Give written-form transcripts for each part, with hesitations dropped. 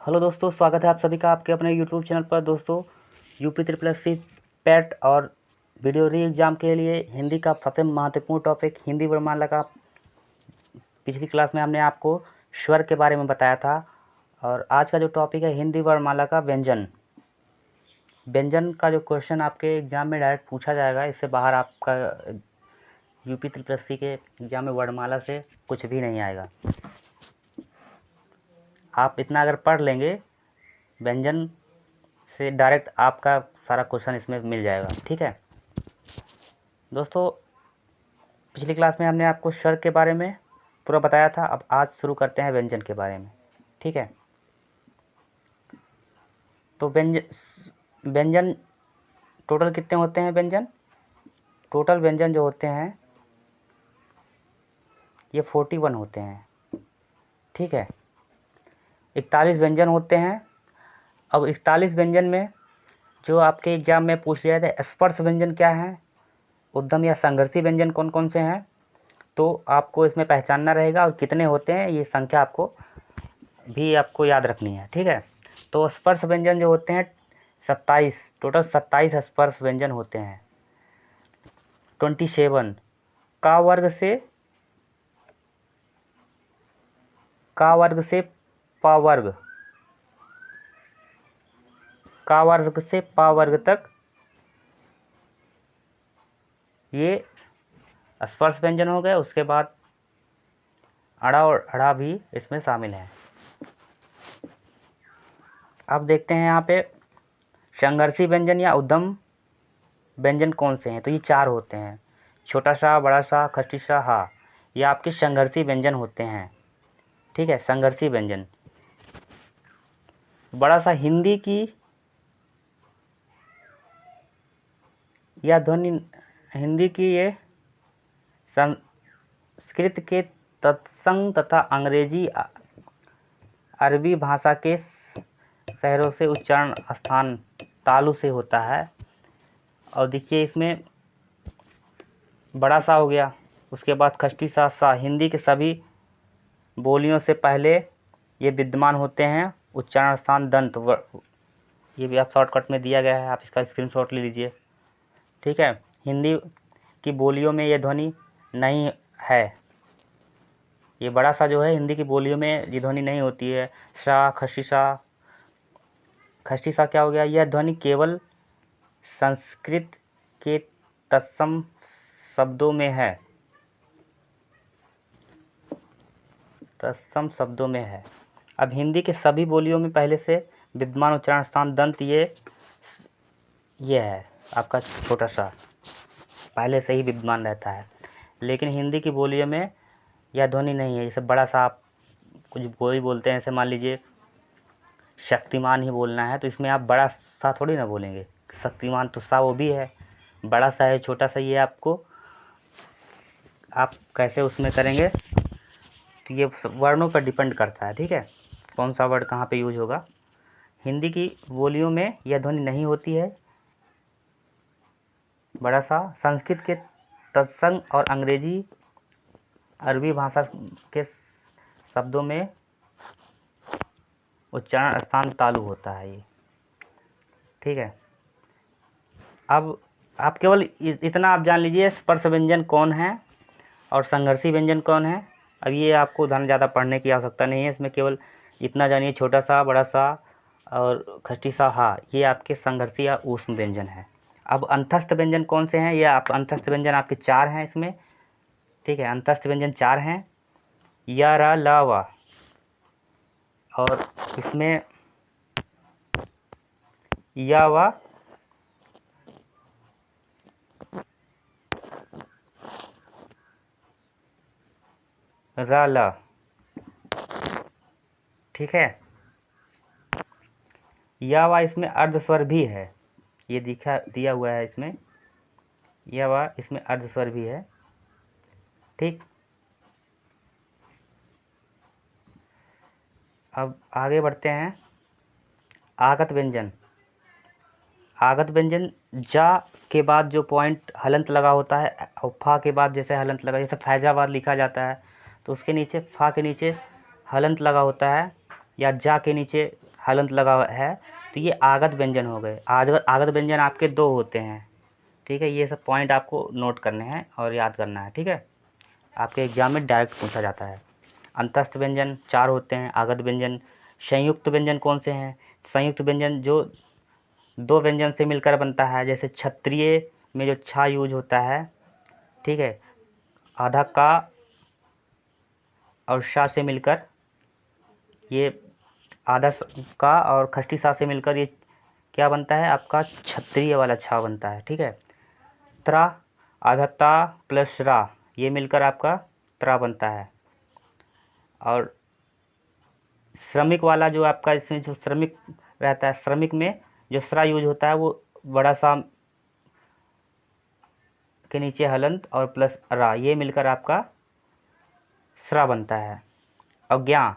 Hello दोस्तों, स्वागत है आप सभी का आपके अपने यूट्यूब चैनल पर। दोस्तों, UP triple S C PET और वीडियो री एग्ज़ाम के लिए हिंदी का सबसे महत्वपूर्ण टॉपिक हिंदी वर्णमाला का पिछली क्लास में हमने आपको स्वर के बारे में बताया था। और आज का जो टॉपिक है हिंदी वर्णमाला का व्यंजन। व्यंजन का जो क्वेश्चन आपके एग्ज़ाम में डायरेक्ट पूछा जाएगा, इससे बाहर आपका यूपी ट्रिपल एस सी के एग्ज़ाम में वर्णमाला से कुछ भी नहीं आएगा। आप इतना अगर पढ़ लेंगे, व्यंजन से डायरेक्ट आपका सारा क्वेश्चन इसमें मिल जाएगा। ठीक है दोस्तों, पिछली क्लास में हमने आपको स्वर के बारे में पूरा बताया था। अब आज शुरू करते हैं व्यंजन के बारे में। ठीक है, तो व्यंजन टोटल कितने होते हैं? टोटल व्यंजन जो होते हैं ये 41 होते हैं। ठीक है, 41 व्यंजन होते हैं। अब 41 व्यंजन में जो आपके एग्जाम में पूछ लिया था, स्पर्श व्यंजन क्या है, उद्यम या संघर्षी व्यंजन कौन कौन से हैं, तो आपको इसमें पहचानना रहेगा। और कितने होते हैं ये संख्या आपको याद रखनी है। ठीक है, तो स्पर्श व्यंजन जो होते हैं 27, टोटल 27 स्पर्श व्यंजन होते हैं। 27 का वर्ग से पा वर्ग तक ये स्पर्श व्यंजन हो गए। उसके बाद अड़ा और अड़ा भी इसमें शामिल है। अब देखते हैं यहाँ पे संघर्षी व्यंजन या उद्यम व्यंजन कौन से हैं। तो ये 4 होते हैं, छोटा सा, बड़ा सा, खष्टी सा, हा। ये आपके संघर्षी व्यंजन होते हैं। ठीक है, संघर्षी व्यंजन। बड़ा सा हिंदी की या ध्वनि, हिंदी की ये संस्कृत के तत्संग तथा अंग्रेजी अरबी भाषा के शहरों से उच्चारण स्थान तालु से होता है। और देखिए इसमें बड़ा सा हो गया, उसके बाद खष्टी सा, सा। हिंदी के सभी बोलियों से पहले ये विद्यमान होते हैं। उच्चारण स्थान दंत, ये भी आप शॉर्टकट में दिया गया है, आप इसका स्क्रीनशॉट ले लीजिए। ठीक है, हिंदी की बोलियों में ये ध्वनि नहीं है। ये बड़ा सा जो है हिंदी की बोलियों में ये ध्वनि नहीं होती है। सा, खष्टी सा क्या हो गया? यह ध्वनि केवल संस्कृत के तत्सम शब्दों में है। तत्सम शब्दों में है। अब हिंदी के सभी बोलियों में पहले से विद्यमान उच्चारण स्थान दंत ये है आपका छोटा सा, पहले से ही विद्यमान रहता है। लेकिन हिंदी की बोलियों में यह ध्वनि नहीं है। जैसे बड़ा सा आप कुछ कोई बोलते हैं, जैसे मान लीजिए शक्तिमान ही बोलना है, तो इसमें आप बड़ा सा थोड़ी ना बोलेंगे। शक्तिमान तो सा वो भी है, बड़ा सा है, छोटा सा, ये आपको आप कैसे उसमें करेंगे, तो ये वर्णों पर डिपेंड करता है। ठीक है, कौन सा वर्ड कहाँ पे यूज होगा। हिंदी की बोलियों में यह ध्वनि नहीं होती है, बड़ा सा। संस्कृत के तत्संग और अंग्रेजी अरबी भाषा के शब्दों में उच्चारण स्थान तालु होता है ये। ठीक है, अब आप केवल इतना आप जान लीजिए स्पर्श व्यंजन कौन है और संघर्षी व्यंजन कौन है। अब ये आपको ज़्यादा पढ़ने की आवश्यकता नहीं है, इसमें केवल इतना जानिए, छोटा सा, बड़ा सा और खष्टी सा, हा, ये आपके संघर्षी या ऊष्म व्यंजन है। अब अंतस्थ व्यंजन कौन से हैं? ये आप अंतस्थ व्यंजन आपके 4 हैं इसमें। ठीक है, अंतस्थ व्यंजन 4 हैं, या, रा, ला, वा। और इसमें या, वा, रा, ला। ठीक है, या, वा इसमें अर्ध स्वर भी है, ये दिया हुआ है इसमें। या, वा इसमें अर्ध स्वर भी है। ठीक, अब आगे बढ़ते हैं। आगत व्यंजन। आगत व्यंजन जा के बाद जो पॉइंट हलंत लगा होता है, और फा के बाद जैसे हलंत लगा, जैसे फैजाबाद लिखा जाता है तो उसके नीचे फा के नीचे हलंत लगा होता है, या जा के नीचे हलंत लगा हुआ है तो ये आगत व्यंजन हो गए। आगत व्यंजन आपके 2 होते हैं, ठीक है। ये सब पॉइंट आपको नोट करने हैं और याद करना है, ठीक है। आपके एग्जाम में डायरेक्ट पूछा जाता है। अंतस्थ व्यंजन 4 होते हैं, आगत व्यंजन। संयुक्त व्यंजन कौन से हैं? संयुक्त व्यंजन जो 2 व्यंजन से मिलकर बनता है, जैसे क्षत्रिय में जो छा यूज होता है, ठीक है, आधा का और शा से मिलकर, ये आधा का और खष्टी सा से मिलकर ये क्या बनता है आपका? क्षत्रिय वाला छा बनता है, ठीक है। त्रा, आधा ता प्लस रा, ये मिलकर आपका त्रा बनता है। और श्रमिक वाला जो आपका, इसमें जो श्रमिक रहता है, श्रमिक में जो स्रा यूज होता है वो बड़ा सा के नीचे हलंत और प्लस रा, ये मिलकर आपका स्रा बनता है। और ज्ञा,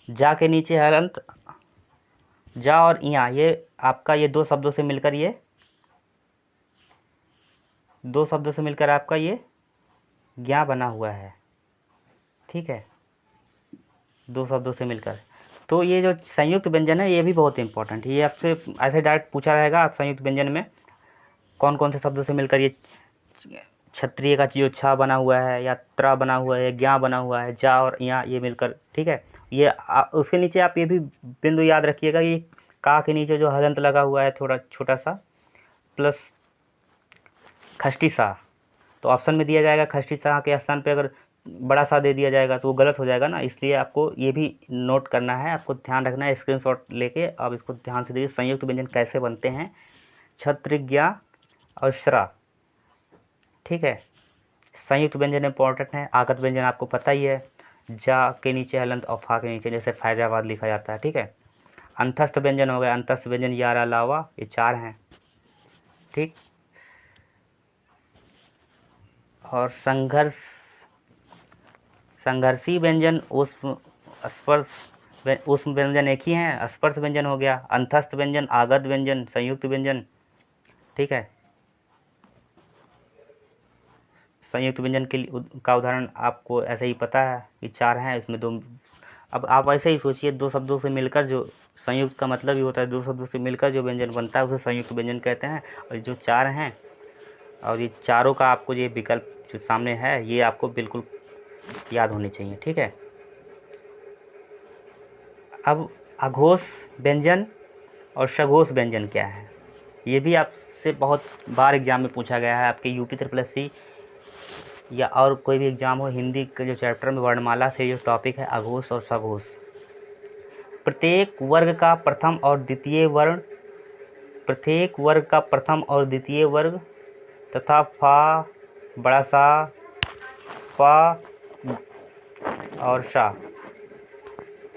जा के नीचे हलंत, जा और इया, ये आपका ये 2 शब्दों से मिलकर, ये 2 शब्दों से मिलकर आपका ये ज्ञा बना हुआ है, ठीक है, 2 शब्दों से मिलकर। तो ये जो संयुक्त व्यंजन है ये भी बहुत इंपॉर्टेंट है। ये आपसे ऐसे डायरेक्ट पूछा रहेगा, आप संयुक्त व्यंजन में कौन कौन से शब्दों से मिलकर ये क्षत्रिय का जो छा बना हुआ है, या त्रा बना हुआ है, ज्ञा बना हुआ है, जा और यहाँ ये मिलकर, ठीक है। ये उसके नीचे आप ये भी बिंदु याद रखिएगा, ये का के नीचे जो हलंत लगा हुआ है थोड़ा छोटा सा प्लस खष्टी सा, तो ऑप्शन में दिया जाएगा खष्टी सा के स्थान पे अगर बड़ा सा दे दिया जाएगा तो वो गलत हो जाएगा ना, इसलिए आपको ये भी नोट करना है, आपको ध्यान रखना है। स्क्रीनशॉट लेके आप इसको ध्यान से देखिए, संयुक्त व्यंजन कैसे बनते हैं, क्षत्र, ज्ञा और श्रा, ठीक है। संयुक्त व्यंजन इंपॉर्टेंट है। आगत व्यंजन आपको पता ही है, जा के नीचे हलंत और फा के नीचे, जैसे फैजाबाद लिखा जाता है, ठीक है। अंतस्थ व्यंजन हो गया, अंतस्थ व्यंजन यारा लावा, ये 4 हैं, ठीक। और संघर्षी व्यंजन उष्म स्पर्श उष्म व्यंजन एक ही हैं, स्पर्श व्यंजन हो गया, अंतस्थ व्यंजन, आगत व्यंजन, संयुक्त व्यंजन, ठीक है। संयुक्त व्यंजन के लिए का उदाहरण आपको ऐसे ही पता है कि 4 हैं, इसमें 2। अब आप ऐसे ही सोचिए, 2 शब्दों से मिलकर जो संयुक्त का मतलब ही होता है 2 शब्दों से मिलकर जो व्यंजन बनता है उसे संयुक्त व्यंजन कहते हैं। और जो 4 हैं और ये चारों का आपको ये विकल्प जो सामने है ये आपको बिल्कुल याद होनी चाहिए, ठीक है। अब अघोष व्यंजन और सघोष व्यंजन क्या है, ये भी आपसे बहुत बार एग्जाम में पूछा गया है। आपके यूपी SSSC या और कोई भी एग्ज़ाम हो, हिंदी के जो चैप्टर में वर्णमाला से जो टॉपिक है अघोष और सघोष। प्रत्येक वर्ग का प्रथम और द्वितीय वर्ण, प्रत्येक वर्ग का प्रथम और द्वितीय वर्ग तथा फा, बड़ा सा, फा और शा,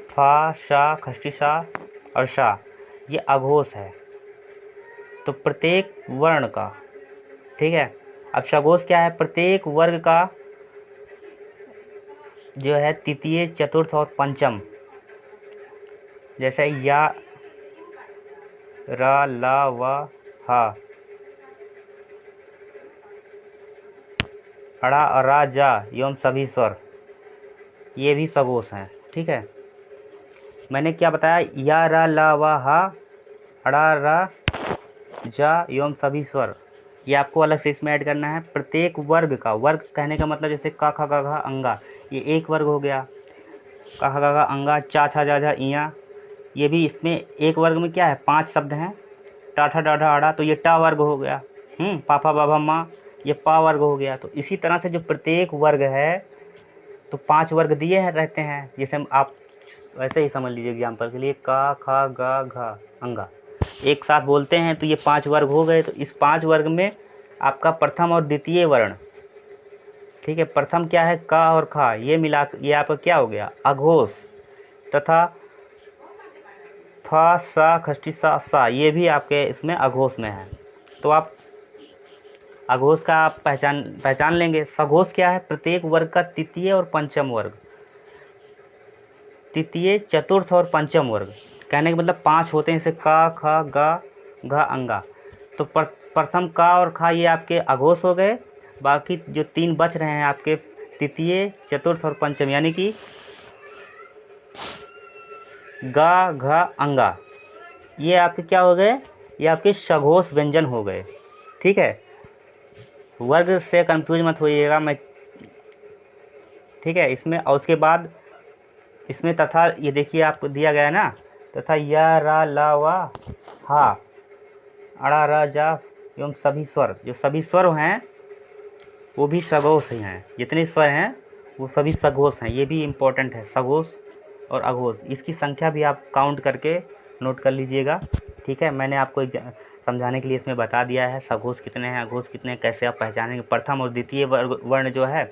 फा, शा, खष्टी शा और शा, ये अघोष है। तो प्रत्येक वर्ण का, ठीक है। अब सघोष क्या है? प्रत्येक वर्ग का जो है तृतीय, चतुर्थ और पंचम, जैसे या, रा, ला, वा, हा, अड़ा, अरा, जा एवं सभी स्वर, ये भी सघोष हैं, ठीक है। मैंने क्या बताया? या, रा, ला, वा, हा, अड़ा, रा, जा एवं सभी स्वर, ये आपको अलग से इसमें ऐड करना है। प्रत्येक वर्ग का, वर्ग कहने का मतलब जैसे का, खा, गा, घा, अंगा, ये एक वर्ग हो गया। का, खा, गा, घा, अंगा, चा, छा, जा, झा, इया, ये भी इसमें एक वर्ग में क्या है? 5 शब्द हैं। टाठा, डाढ़ा, आड़ा, तो ये टा वर्ग हो गया। पापा, बाबा, माँ, ये पा वर्ग हो गया। तो इसी तरह से जो प्रत्येक वर्ग है, तो 5 वर्ग दिए हैं रहते हैं। जैसे हम आप वैसे ही समझ लीजिए एग्जाम्पल के लिए, का, खा, गा, घा, अंगा, एक साथ बोलते हैं तो ये 5 वर्ग हो गए। तो इस 5 वर्ग में आपका प्रथम और द्वितीय वर्ण, ठीक है। प्रथम क्या है? का और खा, ये मिला, ये आपका क्या हो गया? अघोष। तथा फा, सा, खष्टी सा, सा, ये भी आपके इसमें अघोष में है। तो आप अघोष का आप पहचान लेंगे। सघोष क्या है? प्रत्येक वर्ग का तृतीय और पंचम वर्ग, तृतीय, चतुर्थ और पंचम वर्ग, कहने का मतलब 5 होते हैं। जैसे का, खा, गा, घा, अंगा, तो प्रथम का और खा ये आपके अघोष हो गए। बाकी जो 3 बच रहे हैं आपके तृतीय, चतुर्थ और पंचम, यानी कि गा, घा, अंगा, ये आपके क्या हो गए, ये आपके सघोष व्यंजन हो गए। ठीक है, वर्ग से कंफ्यूज मत होइएगा मैं। ठीक है, इसमें और उसके बाद इसमें तथा, ये देखिए आपको दिया गया है ना, तथा या रा ला वा हा अड़ा रा जा एवं सभी स्वर, जो सभी स्वर हैं वो भी सघोष ही हैं। जितने स्वर हैं वो सभी सघोष हैं। ये भी इम्पोर्टेंट है, सघोष और अघोष। इसकी संख्या भी आप काउंट करके नोट कर लीजिएगा। ठीक है, मैंने आपको समझाने के लिए इसमें बता दिया है सघोष कितने हैं, अघोष कितने हैं, कैसे आप पहचानेंगे। प्रथम और द्वितीय वर्ण जो है,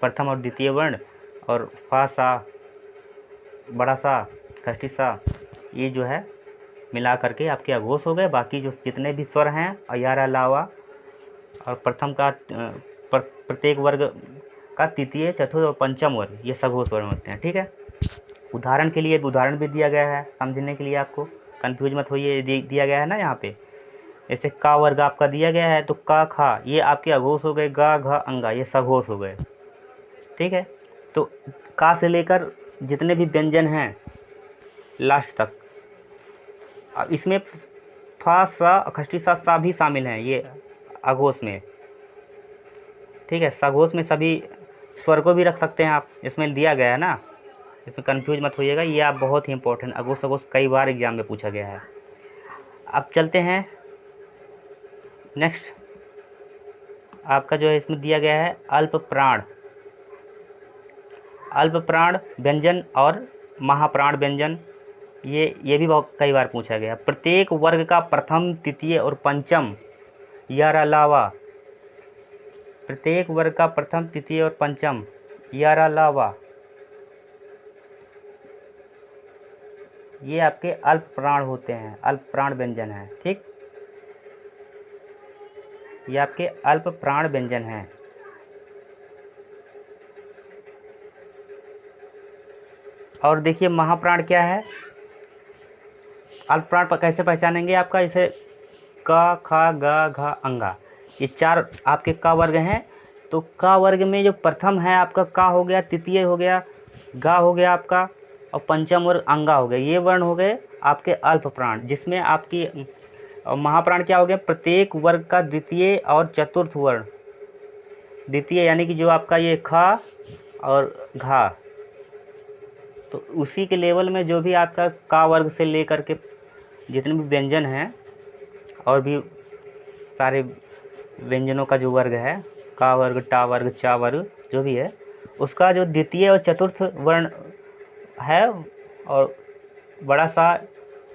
प्रथम और द्वितीय वर्ण और फा सा, बड़ा सा, खष्टी सा, ये जो है मिला करके आपके अघोष हो गए। बाकी जो जितने भी स्वर हैं अयारा लावा और प्रथम का प्रत्येक वर्ग का तृतीय, चतुर्थ और पंचम वर्ग, ये सघोष वर्ण होते हैं। ठीक है, उदाहरण के लिए उदाहरण भी दिया गया है समझने के लिए, आपको कंफ्यूज मत होइए। दिया गया है ना यहाँ पे, जैसे का वर्ग आपका दिया गया है तो का खा ये आपके अघोष हो गए, गा घा अंगा ये सघोष हो गए। ठीक है, तो का से लेकर जितने भी व्यंजन हैं लास्ट तक, अब इसमें फा सा खष्टी सा भी शामिल हैं ये अघोष में। ठीक है, सघोष में सभी स्वर को भी रख सकते हैं आप, इसमें दिया गया है ना, इसमें कंफ्यूज मत होइएगा। ये आप बहुत ही इंपॉर्टेंट, अघोष सघोष कई बार एग्जाम में पूछा गया है। अब चलते हैं नेक्स्ट, आपका जो है इसमें दिया गया है अल्प प्राण, अल्प प्राण व्यंजन और महाप्राण व्यंजन। ये भी बहुत कई बार पूछा गया। प्रत्येक वर्ग का प्रथम, तृतीय और पंचम यार अलावा, प्रत्येक वर्ग का प्रथम, तृतीय और पंचम यार अलावा ये आपके अल्प प्राण होते हैं, अल्प प्राण व्यंजन हैं। ठीक, ये आपके अल्प प्राण व्यंजन हैं। और देखिए महाप्राण क्या है, अल्प प्राण पर कैसे पहचानेंगे आपका, इसे का खा गा घा अंगा, ये चार आपके का वर्ग हैं। तो का वर्ग में जो प्रथम है आपका का हो गया, तृतीय हो गया, गा हो गया आपका, और पंचम वर्ग अंगा हो गया। ये वर्ण हो गए आपके अल्प प्राण, जिसमें आपकी महाप्राण क्या हो गया, प्रत्येक वर्ग का द्वितीय और चतुर्थ वर्ण। द्वितीय यानी कि जो आपका ये खा और घा, तो उसी के लेवल में जो भी आपका का वर्ग से लेकर के जितने भी व्यंजन हैं और भी सारे व्यंजनों का जो वर्ग है, का वर्ग, टा वर्ग, चा वर्ग, जो भी है, उसका जो द्वितीय और चतुर्थ वर्ण है और बड़ा सा,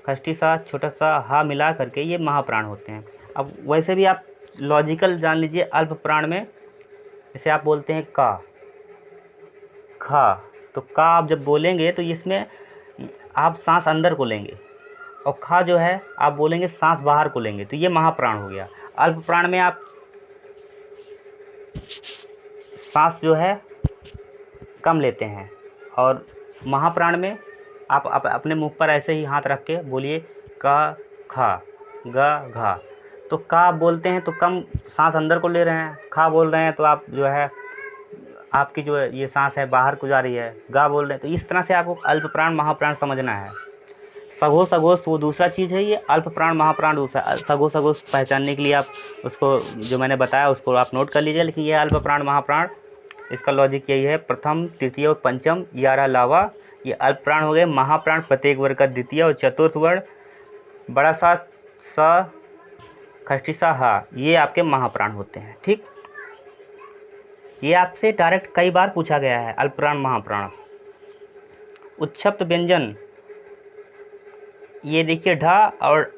खष्टी सा, छोटा सा हा मिला करके ये महाप्राण होते हैं। अब वैसे भी आप लॉजिकल जान लीजिए, अल्प प्राण में जैसे आप बोलते हैं का खा, तो का आप जब बोलेंगे तो इसमें आप सांस अंदर को लेंगे, और खा जो है आप बोलेंगे सांस बाहर को लेंगे, तो ये महाप्राण हो गया। अल्प प्राण में आप सांस जो है कम लेते हैं, और महाप्राण में आप अपने मुख पर ऐसे ही हाथ रख के बोलिए का खा गा घा। तो का आप बोलते हैं तो कम सांस अंदर को ले रहे हैं, खा बोल रहे हैं तो आप जो है आपकी जो है ये सांस है बाहर को जा रही है, गा बोल रहे हैं। तो इस तरह से आपको अल्प प्राण महाप्राण समझना है। सघोष सघोष वो दूसरा चीज़ है, ये अल्प प्राण महाप्राण दूसरा। सघोष सघोष पहचानने के लिए आप उसको जो मैंने बताया उसको आप नोट कर लीजिए, लेकिन ये अल्प प्राण महाप्राण इसका लॉजिक यही है, प्रथम, तृतीय और पंचम यारा लावा ये अल्प प्राण हो गए। महाप्राण प्रत्येक वर्ग का द्वितीय और चतुर्थ वर्ण, बड़ा सा स खष्टी सा हा, ये आपके महाप्राण होते हैं। ठीक, ये आपसे डायरेक्ट कई बार पूछा गया है, अल्प प्राण महाप्राण। उच्छ्प्त व्यंजन, ये देखिए ढा और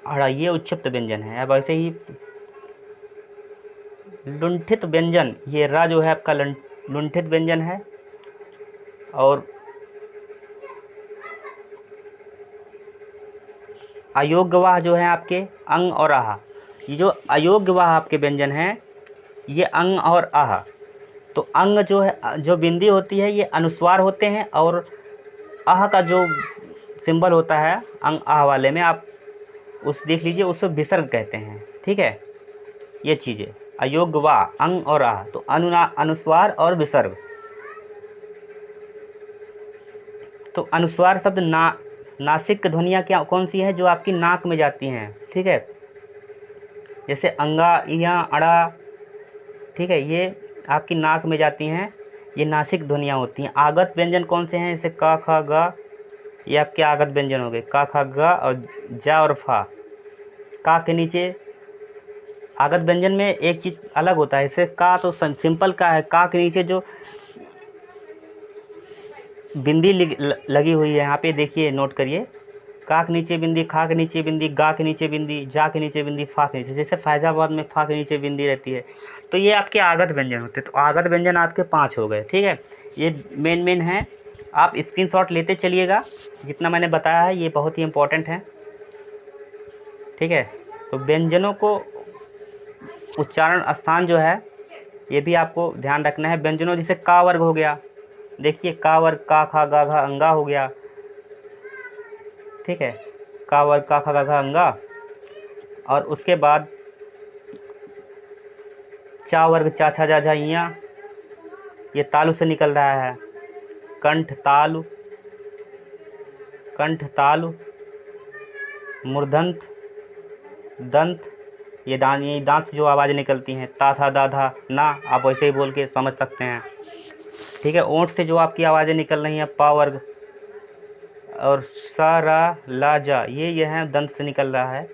अड़ा, ये उच्छ्प्त व्यंजन है। अब ऐसे ही लुंठित व्यंजन, ये रा जो है आपका लुंठित व्यंजन है, और अयोग्यवाह जो है आपके अंग और आह, ये जो अयोग्यवाह आपके व्यंजन हैं ये अंग और आह। तो अंग जो है, जो बिंदी होती है ये अनुस्वार होते हैं, और आह का जो सिंबल होता है अंग आह वाले में, आप उस देख लीजिए, उसको विसर्ग कहते हैं। ठीक है, ये चीज़ें अयोग्य वा अंग और आह, तो अनुस्वार और विसर्ग। तो अनुस्वार शब्द ना नासिक ध्वनियाँ क्या कौन सी है, जो आपकी नाक में जाती हैं, ठीक है, जैसे अंगा, इया, अड़ा, ठीक है, ये आपकी नाक में जाती हैं, ये नासिक ध्वनियाँ होती हैं। आगत व्यंजन कौन से हैं, जैसे का, खा, गा, ये आपके आगत व्यंजन हो गए, का, खा, गा और जा और फा। का के नीचे आगत व्यंजन में एक चीज़ अलग होता है, जैसे का तो सिंपल का है, का के नीचे जो बिंदी लगी हुई है, यहाँ पे देखिए, नोट करिए, का के नीचे बिंदी, खा के नीचे बिंदी, गा के नीचे बिंदी, जा के नीचे बिंदी, फा के नीचे, जैसे फैजाबाद में फा के नीचे बिंदी रहती है। तो ये आपके आगत व्यंजन होते हैं। तो आगत व्यंजन आपके 5 हो गए, ठीक है, ये मेन हैं। आप स्क्रीनशॉट लेते चलिएगा, जितना मैंने बताया है ये बहुत ही इम्पोर्टेंट है, ठीक है। तो व्यंजनों को उच्चारण स्थान जो है ये भी आपको ध्यान रखना है। व्यंजनों जैसे का वर्ग हो गया, देखिए का वर्ग, का, खा, गा, घा, अंगा हो गया, ठीक है, का वर्ग, का, खा, गा, घा, अंगा। और उसके बाद चा वर्ग, चा, छा, जा, झा, इया, ये तालु से निकल रहा है। कंठ तालु, कंठ तालु, मूर्धंत, दंत, ये दांत से जो आवाज़ें निकलती हैं, ता, था, दा, धा, ना, आप वैसे ही बोल के समझ सकते हैं, ठीक है। ओंठ से जो आपकी आवाज़ें निकल रही हैं, पा वर्ग और सा, रा, ला, जा, ये है दंत से निकल रहा है।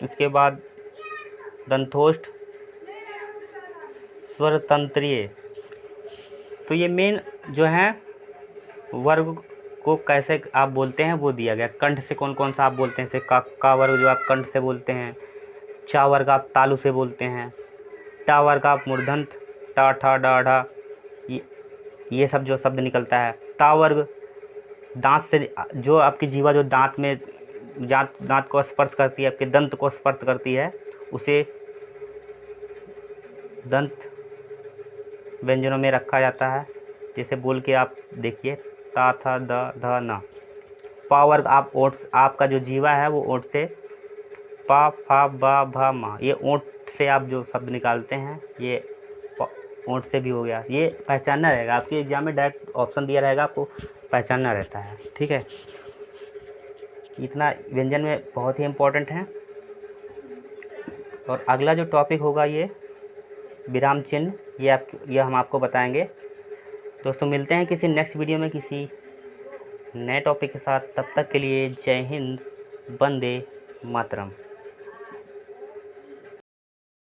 इसके बाद दंतोष्ठ, स्वर तंत्रीय। तो ये मेन जो है वर्ग को कैसे आप बोलते हैं वो दिया गया। कंठ से कौन कौन सा आप बोलते हैं, जैसे का वर्ग जो आप कंठ से बोलते हैं, चा वर्ग आप तालु से बोलते हैं, टा वर्ग आप मूर्धंत, टा, ठा, डा, ढा, ये सब जो शब्द निकलता है। ता वर्ग दांत से, जो आपकी जीवा जो दांत में दांत को स्पर्श करती है, आपके दंत को स्पर्श करती है, उसे दंत व्यंजनों में रखा जाता है। जैसे बोल के आप देखिए, ता, था, द, ध, न। पा वर्ग आप ओठ, आपका जो जीवा है वो ओठ से, पा, फा, बा, भा, मा, ये ओठ से आप जो शब्द निकालते हैं, ये ओठ से भी हो गया। ये पहचानना रहेगा, आपके एग्जाम में डायरेक्ट ऑप्शन दिया रहेगा, आपको पहचानना रहता है, ठीक है। इतना व्यंजन में बहुत ही इम्पोर्टेंट है। और अगला जो टॉपिक होगा ये विराम चिन्ह, ये हम आपको बताएंगे। दोस्तों मिलते हैं किसी नेक्स्ट वीडियो में किसी नए टॉपिक के साथ। तब तक के लिए जय हिंद, वंदे मातरम।